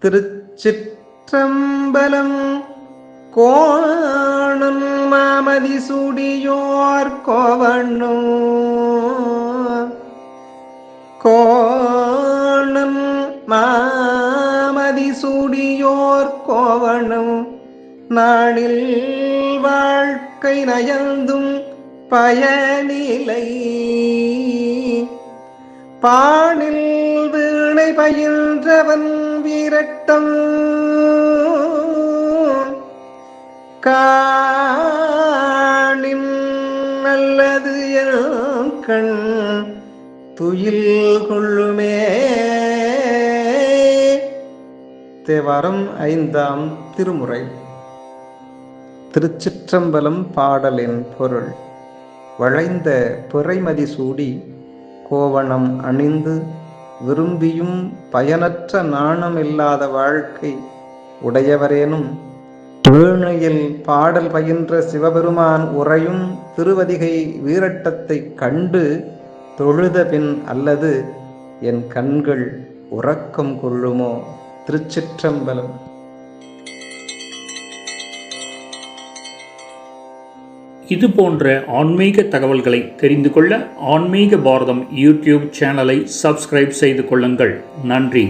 திருச்சிற்றம்பலம். கோணம் மாமதி சூடியோர் கோவண்ணம். கோணம் மாமதி சூடியோர் கோவண்ணம். நாளில் வாழ்க்கை நயந்தும் பயனிலை. பாணில் வீணை பயின்றவன் வீரட்டம். காணின் நல்லது கண் துயில் கொள்ளுமே. தேவாரம் 5ஆம் திருமுறை. திருச்சிற்றம்பலம் பாடலின் பொருள். வளைந்த பிறைமதி சூடி கோவணம் அணிந்து விரும்பியும் பயனற்ற நாணமில்லாத வாழ்க்கை உடையவரேனும் வீணையில் பாடல் பயின்ற சிவபெருமான் உறையும் திருவதிகை வீரட்டத்தை கண்டு தொழுத பின் அல்லது என் கண்கள் உறக்கம் கொள்ளுமோ. திருச்சிற்றம்பலம். இது போன்ற ஆன்மீக தகவல்களை தெரிந்து கொள்ள ஆன்மீக பாரதம் யூடியூப் சேனலை சப்ஸ்கிரைப் செய்து கொள்ளுங்கள். நன்றி.